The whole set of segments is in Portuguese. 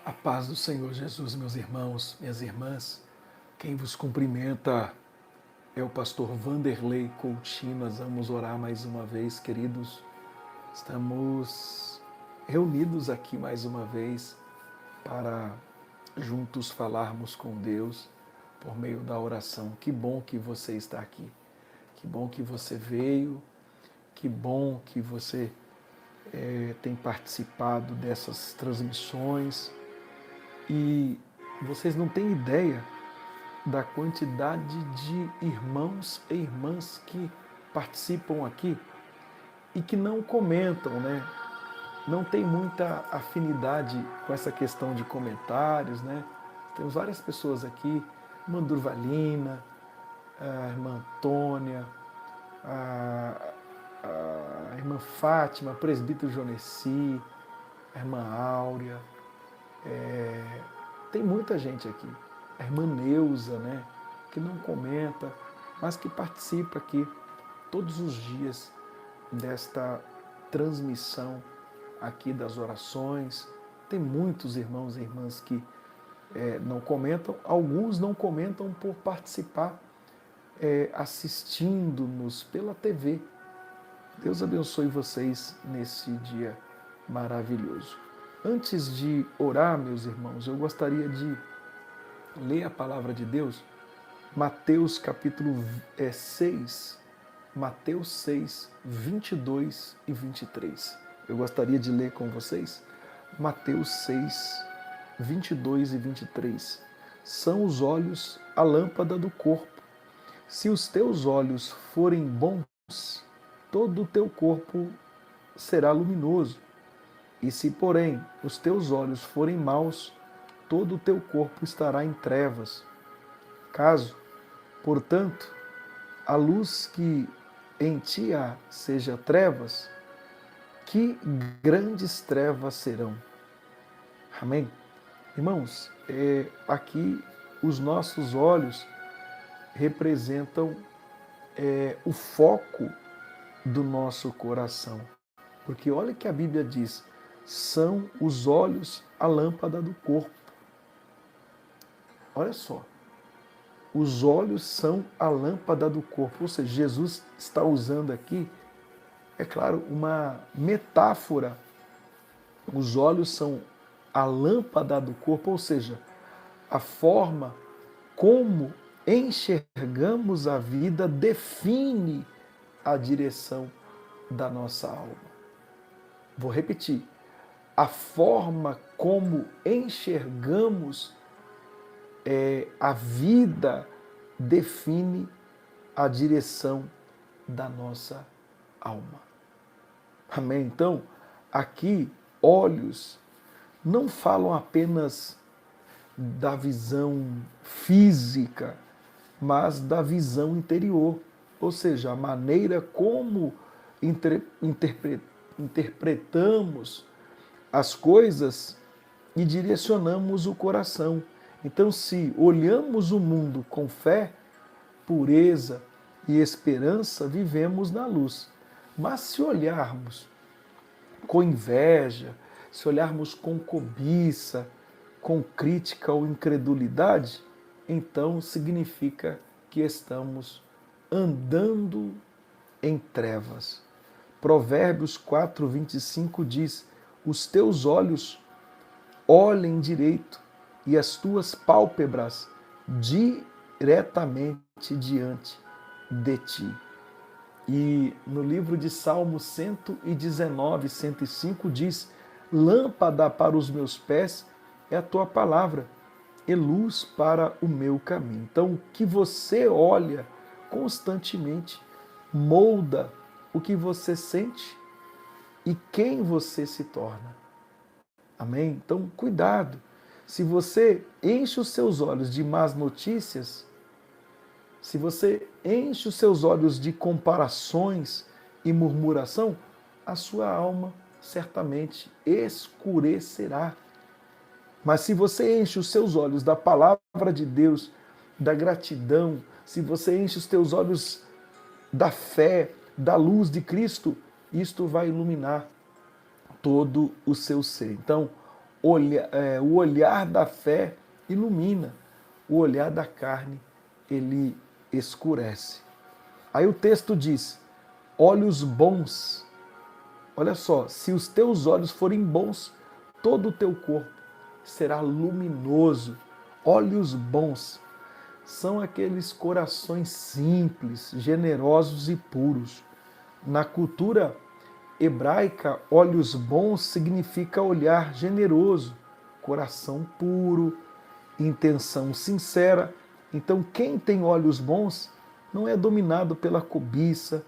A paz do Senhor Jesus, meus irmãos, minhas irmãs. Quem vos cumprimenta é o pastor Vanderlei Coutinho. Nós vamos orar mais uma vez, queridos. Estamos reunidos aqui mais uma vez para juntos falarmos com Deus por meio da oração. Que bom que você está aqui. Que bom que você veio. Que bom que você tem participado dessas transmissões. E vocês não têm ideia da quantidade de irmãos e irmãs que participam aqui e que não comentam, né? Não tem muita afinidade com essa questão de comentários, né? Temos várias pessoas aqui, a irmã Durvalina, a irmã Antônia, a irmã Fátima, a presbítero Jonesi, a irmã Áurea, tem muita gente aqui. A irmã Neuza, né, que não comenta, mas que participa aqui todos os dias desta transmissão aqui das orações. Tem muitos irmãos e irmãs que não comentam, alguns não comentam por participar assistindo-nos pela TV. Deus abençoe vocês nesse dia maravilhoso. Antes de orar, meus irmãos, eu gostaria de ler a palavra de Deus, Mateus capítulo 6, Mateus 6, 22 e 23. Eu gostaria de ler com vocês Mateus 6, 22 e 23. São os olhos a lâmpada do corpo. Se os teus olhos forem bons, todo o teu corpo será luminoso. E se, porém, os teus olhos forem maus, todo o teu corpo estará em trevas. Caso, portanto, a luz que em ti há seja trevas, que grandes trevas serão. Amém? Irmãos, aqui os nossos olhos representam o foco do nosso coração. Porque olha que a Bíblia diz, são os olhos a lâmpada do corpo. Olha só, os olhos são a lâmpada do corpo. Ou seja, Jesus está usando aqui, é claro, uma metáfora. Os olhos são a lâmpada do corpo, ou seja, a forma como enxergamos a vida define a direção da nossa alma. Vou repetir. A forma como enxergamos a vida define a direção da nossa alma. Amém? Então, aqui, olhos não falam apenas da visão física, mas da visão interior. Ou seja, a maneira como interpretamos as coisas e direcionamos o coração. Então, se olhamos o mundo com fé, pureza e esperança, vivemos na luz. Mas se olharmos com inveja, se olharmos com cobiça, com crítica ou incredulidade, então significa que estamos andando em trevas. Provérbios 4, 25 diz, os teus olhos olhem direito e as tuas pálpebras diretamente diante de ti. E no livro de Salmo 119, 105 diz, lâmpada para os meus pés é a tua palavra e luz para o meu caminho. Então, o que você olha constantemente molda o que você sente e quem você se torna. Amém? Então, cuidado. Se você enche os seus olhos de más notícias, se você enche os seus olhos de comparações e murmuração, a sua alma certamente escurecerá. Mas se você enche os seus olhos da palavra de Deus, da gratidão, se você enche os teus olhos da fé, da luz de Cristo, isto vai iluminar todo o seu ser. Então, o olhar da fé ilumina, o olhar da carne ele escurece. Aí o texto diz: olhos bons. Olha só, se os teus olhos forem bons, todo o teu corpo será luminoso. Olhos bons são aqueles corações simples, generosos e puros. Na cultura hebraica, olhos bons significa olhar generoso, coração puro, intenção sincera. Então, quem tem olhos bons não é dominado pela cobiça,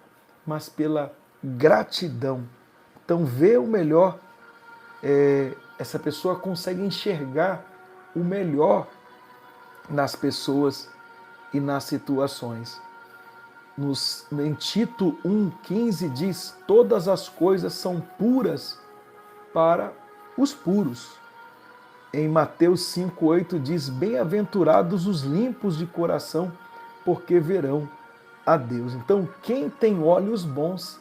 mas pela gratidão. Então, vê o melhor, essa pessoa consegue enxergar o melhor nas pessoas e nas situações. Em Tito 1,15 diz: todas as coisas são puras para os puros. Em Mateus 5,8 diz: bem-aventurados os limpos de coração, porque verão a Deus. Então, quem tem olhos bons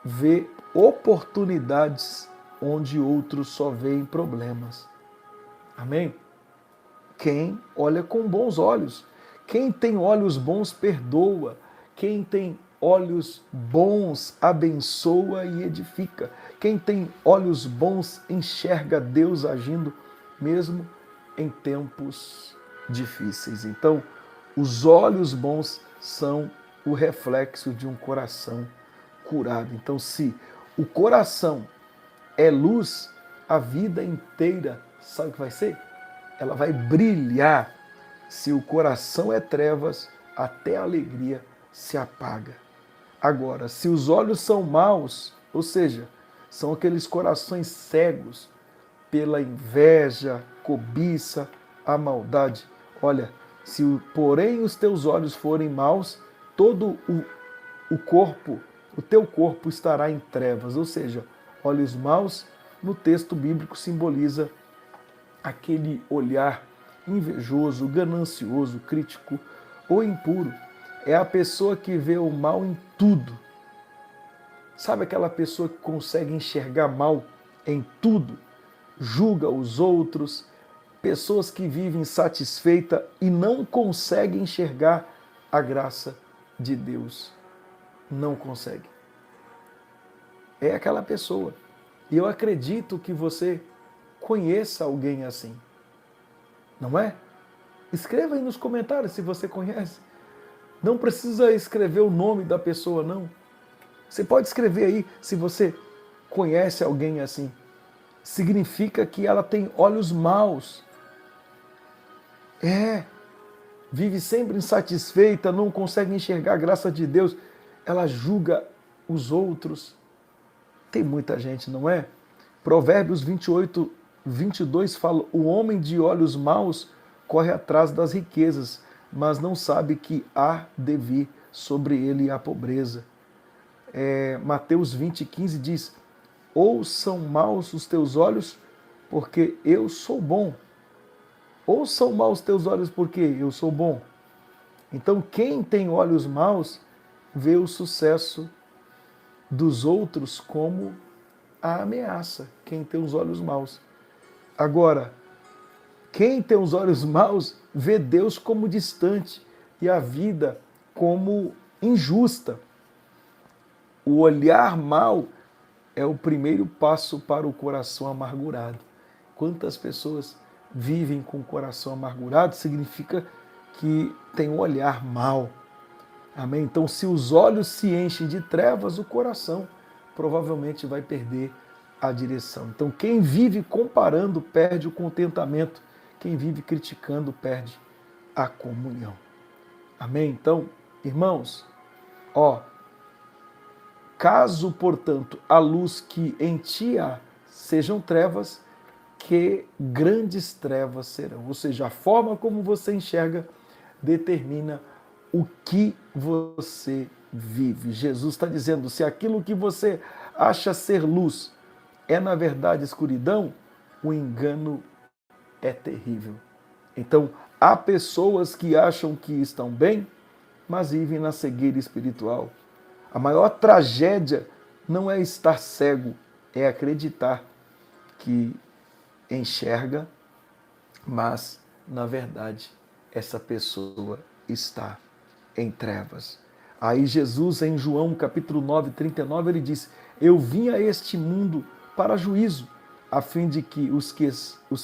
vê oportunidades onde outros só veem problemas. Amém? Quem olha com bons olhos, quem tem olhos bons perdoa, quem tem olhos bons abençoa e edifica, quem tem olhos bons enxerga Deus agindo mesmo em tempos difíceis. Então, os olhos bons são o reflexo de um coração curado. Então, se o coração é luz, a vida inteira, sabe o que vai ser? Ela vai brilhar. Se o coração é trevas, até a alegria se apaga. Agora, se os olhos são maus, ou seja, são aqueles corações cegos pela inveja, cobiça, a maldade. Olha, se porém os teus olhos forem maus, todo o corpo, o teu corpo estará em trevas. Ou seja, olhos maus no texto bíblico simboliza aquele olhar invejoso, ganancioso, crítico ou impuro. É a pessoa que vê o mal em tudo. Sabe aquela pessoa que consegue enxergar mal em tudo? Julga os outros, pessoas que vivem insatisfeitas e não conseguem enxergar a graça de Deus. Não consegue. É aquela pessoa. E eu acredito que você conheça alguém assim. Não é? Escreva aí nos comentários se você conhece. Não precisa escrever o nome da pessoa, não. Você pode escrever aí se você conhece alguém assim. Significa que ela tem olhos maus. Vive sempre insatisfeita, não consegue enxergar a graça de Deus. Ela julga os outros. Tem muita gente, não é? Provérbios 28:22 fala: o homem de olhos maus corre atrás das riquezas, mas não sabe que há de vir sobre ele a pobreza. Mateus 20:15 diz: ou são maus os teus olhos, porque eu sou bom. Ou são maus os teus olhos, porque eu sou bom. Então, quem tem olhos maus, vê o sucesso dos outros como a ameaça. Quem tem os olhos maus. Agora, quem tem os olhos maus, vê Deus como distante e a vida como injusta. O olhar mau é o primeiro passo para o coração amargurado. Quantas pessoas vivem com o coração amargurado, significa que tem um olhar mau. Amém? Então, se os olhos se enchem de trevas, o coração provavelmente vai perder a direção. Então, quem vive comparando perde o contentamento. Quem vive criticando perde a comunhão. Amém? Então, irmãos, caso, portanto, a luz que em ti há sejam trevas, que grandes trevas serão. Ou seja, a forma como você enxerga determina o que você vive. Jesus está dizendo, se aquilo que você acha ser luz é na verdade escuridão, o engano é terrível. Então, há pessoas que acham que estão bem, mas vivem na cegueira espiritual. A maior tragédia não é estar cego, é acreditar que enxerga, mas, na verdade, essa pessoa está em trevas. Aí Jesus, em João capítulo 9, 39, ele diz: eu vim a este mundo para juízo, a fim de que os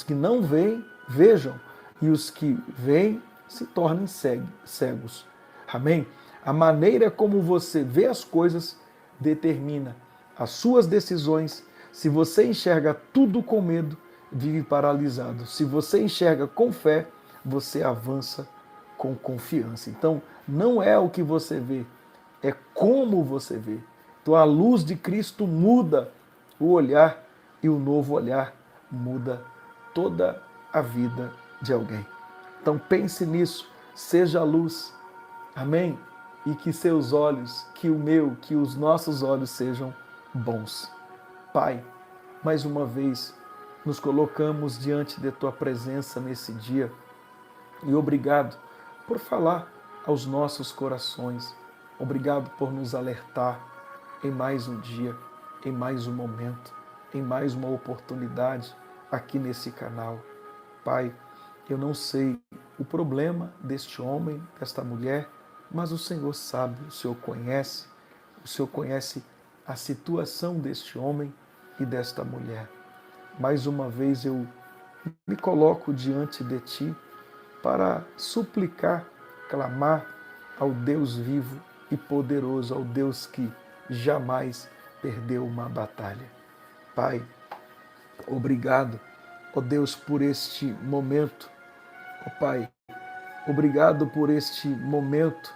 que não veem, vejam, e os que veem se tornem cegos. Amém? A maneira como você vê as coisas determina as suas decisões. Se você enxerga tudo com medo, vive paralisado. Se você enxerga com fé, você avança com confiança. Então, não é o que você vê, é como você vê. Então, a luz de Cristo muda o olhar e o novo olhar muda toda a vida de alguém. Então, pense nisso, seja a luz. Amém? E que seus olhos, que o meu, que os nossos olhos sejam bons. Pai, mais uma vez, nos colocamos diante de Tua presença nesse dia e obrigado por falar aos nossos corações. Obrigado por nos alertar em mais um dia, em mais um momento, em mais uma oportunidade aqui nesse canal. Pai, eu não sei o problema deste homem, desta mulher, mas o Senhor sabe, o Senhor conhece a situação deste homem e desta mulher. Mais uma vez eu me coloco diante de Ti para suplicar, clamar ao Deus vivo e poderoso, ao Deus que jamais perdeu uma batalha. Pai, obrigado, ó Deus, por este momento. Ó Pai, obrigado por este momento,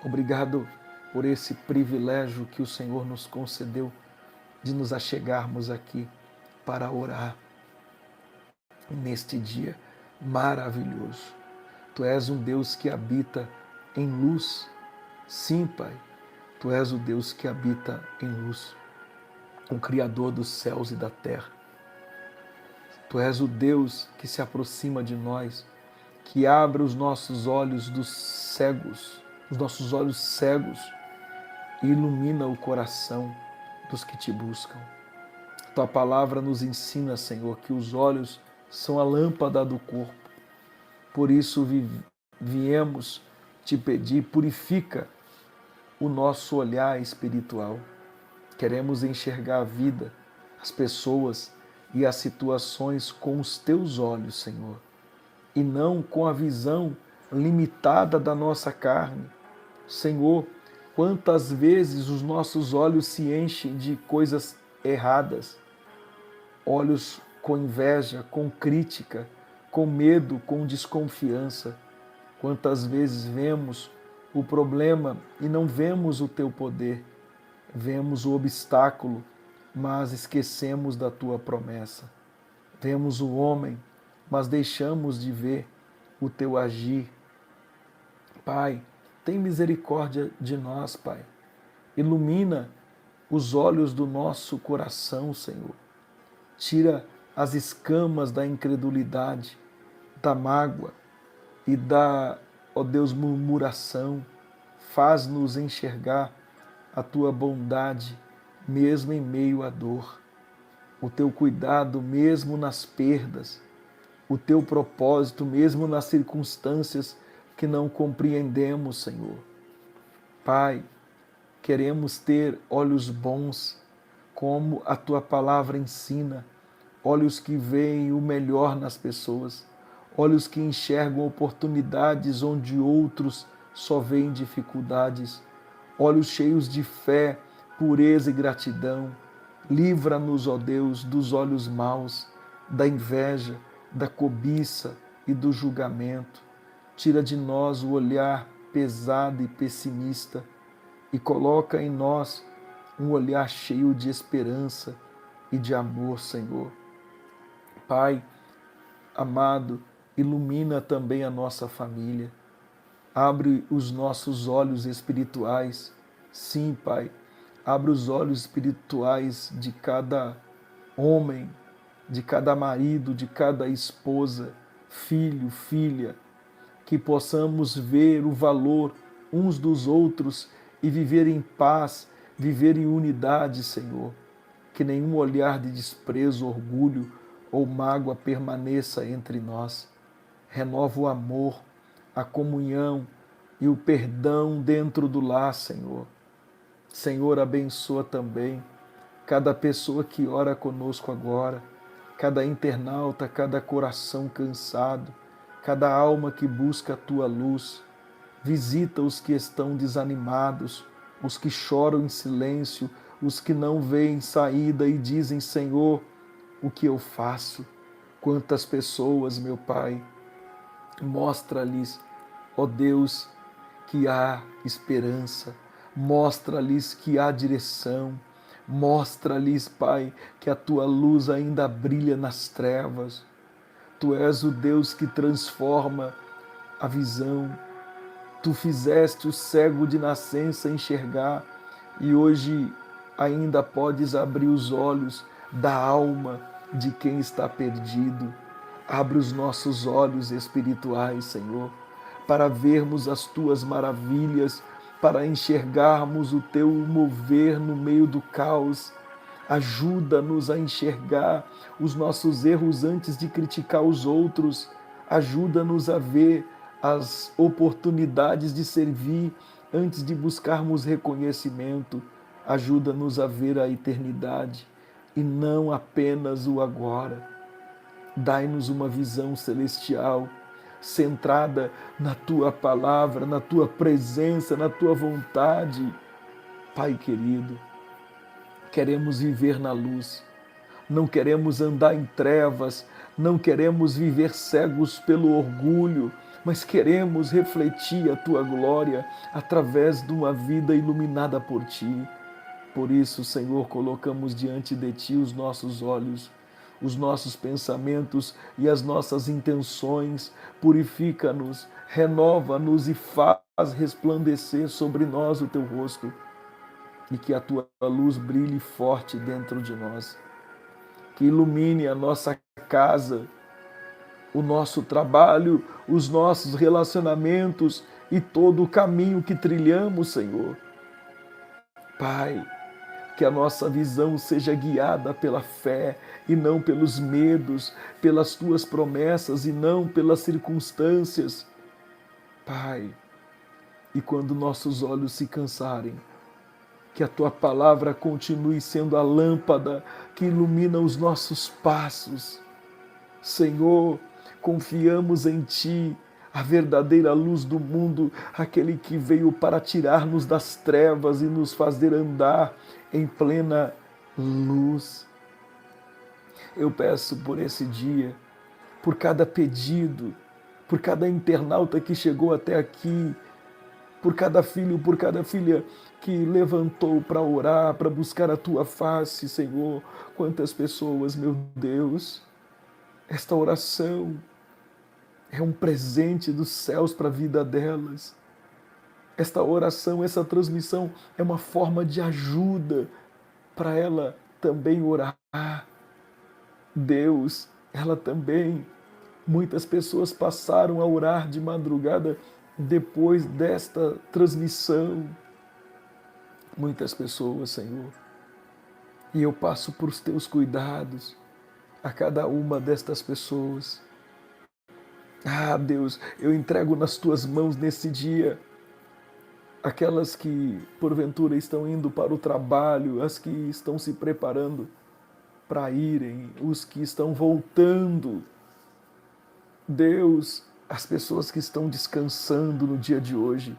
obrigado por esse privilégio que o Senhor nos concedeu de nos achegarmos aqui para orar neste dia maravilhoso. Tu és um Deus que habita em luz. Sim, Pai, Tu és o Deus que habita em luz, o Criador dos céus e da terra. Tu és o Deus que se aproxima de nós, que abre os nossos olhos dos cegos, os nossos olhos cegos, e ilumina o coração dos que Te buscam. Tua palavra nos ensina, Senhor, que os olhos são a lâmpada do corpo. Por isso viemos Te pedir, purifica o nosso olhar espiritual. Queremos enxergar a vida, as pessoas e as situações com os Teus olhos, Senhor, e não com a visão limitada da nossa carne. Senhor, quantas vezes os nossos olhos se enchem de coisas erradas, olhos com inveja, com crítica, com medo, com desconfiança. Quantas vezes vemos o problema e não vemos o Teu poder, vemos o obstáculo, mas esquecemos da Tua promessa. Vemos o homem, mas deixamos de ver o Teu agir. Pai, tem misericórdia de nós, Pai. Ilumina os olhos do nosso coração, Senhor. Tira as escamas da incredulidade, da mágoa e da, ó Deus, murmuração. Faz-nos enxergar a Tua bondade, mesmo em meio à dor. O Teu cuidado, mesmo nas perdas. O Teu propósito, mesmo nas circunstâncias que não compreendemos, Senhor. Pai, queremos ter olhos bons, como a Tua palavra ensina, olhos que veem o melhor nas pessoas, olhos que enxergam oportunidades onde outros só veem dificuldades, olhos cheios de fé, pureza e gratidão. Livra-nos, ó Deus, dos olhos maus, da inveja, da cobiça e do julgamento. Tira de nós o olhar pesado e pessimista e coloca em nós um olhar cheio de esperança e de amor, Senhor. Pai amado, ilumina também a nossa família. Abre os nossos olhos espirituais. Sim, Pai, abre os olhos espirituais de cada homem, de cada marido, de cada esposa, filho, filha, que possamos ver o valor uns dos outros e viver em paz, viver em unidade, Senhor. Que nenhum olhar de desprezo, orgulho ou mágoa permaneça entre nós. Renova o amor, a comunhão e o perdão dentro do lar, Senhor. Senhor, abençoa também cada pessoa que ora conosco agora, cada internauta, cada coração cansado, cada alma que busca a tua luz. Visita os que estão desanimados, os que choram em silêncio, os que não veem saída e dizem: Senhor, o que eu faço? Quantas pessoas, meu Pai, mostra-lhes, ó Deus, que há esperança, mostra-lhes que há direção, mostra-lhes, Pai, que a tua luz ainda brilha nas trevas. Tu és o Deus que transforma a visão. Tu fizeste o cego de nascença enxergar e hoje ainda podes abrir os olhos da alma de quem está perdido. Abre os nossos olhos espirituais, Senhor, para vermos as tuas maravilhas, para enxergarmos o teu mover no meio do caos. Ajuda-nos a enxergar os nossos erros antes de criticar os outros. Ajuda-nos a ver as oportunidades de servir antes de buscarmos reconhecimento. Ajuda-nos a ver a eternidade e não apenas o agora. Dai-nos uma visão celestial, centrada na tua palavra, na tua presença, na tua vontade. Pai querido, queremos viver na luz, não queremos andar em trevas, não queremos viver cegos pelo orgulho, mas queremos refletir a tua glória através de uma vida iluminada por ti. Por isso, Senhor, colocamos diante de ti os nossos olhos, os nossos pensamentos e as nossas intenções. Purifica-nos, renova-nos e faz resplandecer sobre nós o teu rosto e que a tua luz brilhe forte dentro de nós, que ilumine a nossa casa, o nosso trabalho, os nossos relacionamentos e todo o caminho que trilhamos, Senhor. Pai, que a nossa visão seja guiada pela fé e não pelos medos, pelas tuas promessas e não pelas circunstâncias. Pai, e quando nossos olhos se cansarem, que a tua palavra continue sendo a lâmpada que ilumina os nossos passos. Senhor, confiamos em ti, a verdadeira luz do mundo, aquele que veio para tirar-nos das trevas e nos fazer andar em plena luz. Eu peço por esse dia, por cada pedido, por cada internauta que chegou até aqui, por cada filho, por cada filha que levantou para orar, para buscar a tua face, Senhor. Quantas pessoas, meu Deus, esta oração é um presente dos céus para a vida delas. Esta oração, essa transmissão é uma forma de ajuda para ela também orar. Deus, ela também. Muitas pessoas passaram a orar de madrugada depois desta transmissão. Muitas pessoas, Senhor. E eu passo por os teus cuidados a cada uma destas pessoas. Ah, Deus, eu entrego nas tuas mãos nesse dia aquelas que porventura estão indo para o trabalho, as que estão se preparando para irem, os que estão voltando. Deus, as pessoas que estão descansando no dia de hoje.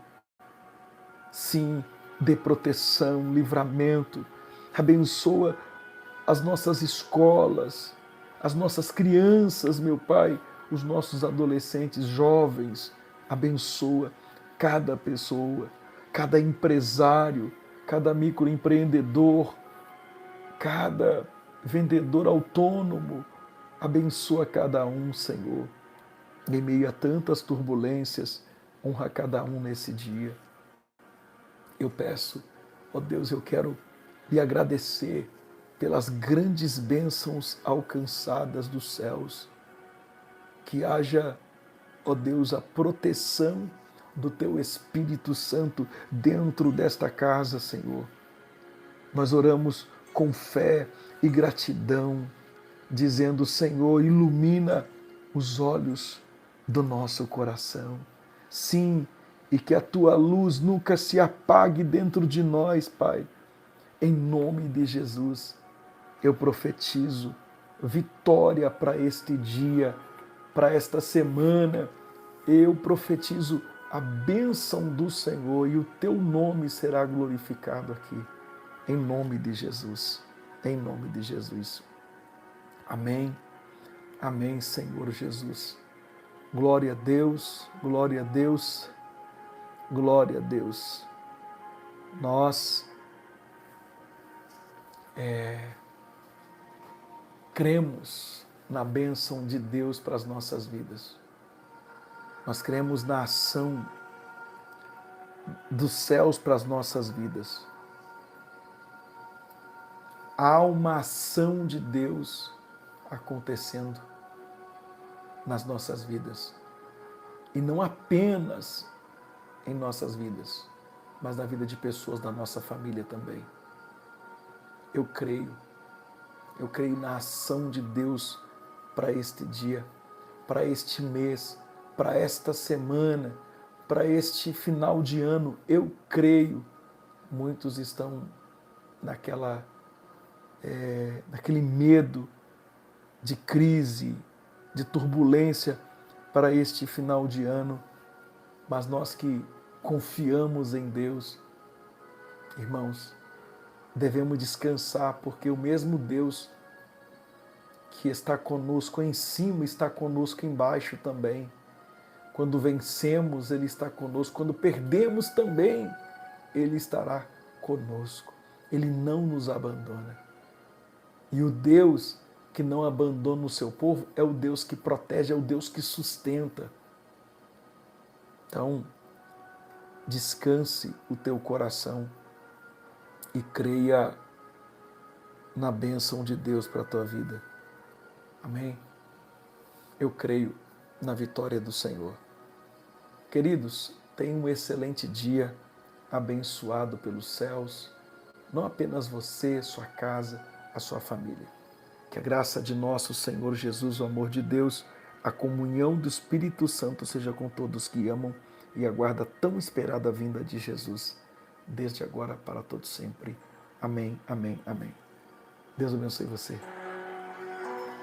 Sim, dê proteção, livramento, abençoa as nossas escolas, as nossas crianças, meu Pai, os nossos adolescentes, jovens, abençoa cada pessoa, cada empresário, cada microempreendedor, cada vendedor autônomo, abençoa cada um, Senhor. Em meio a tantas turbulências, honra cada um nesse dia. Eu peço, ó Deus, eu quero lhe agradecer pelas grandes bênçãos alcançadas dos céus. Que haja, ó Deus, a proteção do Teu Espírito Santo dentro desta casa, Senhor. Nós oramos com fé e gratidão, dizendo: Senhor, ilumina os olhos do nosso coração. Sim, e que a tua luz nunca se apague dentro de nós, Pai. Em nome de Jesus, eu profetizo vitória para este dia, para esta semana. Eu profetizo a bênção do Senhor e o teu nome será glorificado aqui. Em nome de Jesus. Em nome de Jesus. Amém. Amém, Senhor Jesus. Glória a Deus, glória a Deus, glória a Deus. Nós cremos na bênção de Deus para as nossas vidas. Nós cremos na ação dos céus para as nossas vidas. Há uma ação de Deus acontecendo nas nossas vidas. E não apenas em nossas vidas, mas na vida de pessoas da nossa família também. Eu creio na ação de Deus para este dia, para este mês, para esta semana, para este final de ano. Eu creio. Muitos estão naquele medo de crise, de turbulência para este final de ano, mas nós que confiamos em Deus, irmãos, devemos descansar, porque o mesmo Deus que está conosco em cima está conosco embaixo também. Quando vencemos, Ele está conosco. Quando perdemos também, Ele estará conosco. Ele não nos abandona. E o Deus que não abandona o seu povo é o Deus que protege, é o Deus que sustenta. Então, descanse o teu coração e creia na bênção de Deus para a tua vida. Amém? Eu creio na vitória do Senhor. Queridos, tenham um excelente dia, abençoado pelos céus, não apenas você, sua casa, a sua família. Que a graça de nosso Senhor Jesus, o amor de Deus, a comunhão do Espírito Santo seja com todos que amam e aguardam a tão esperada vinda de Jesus, desde agora para todos sempre. Amém, amém, amém. Deus abençoe você.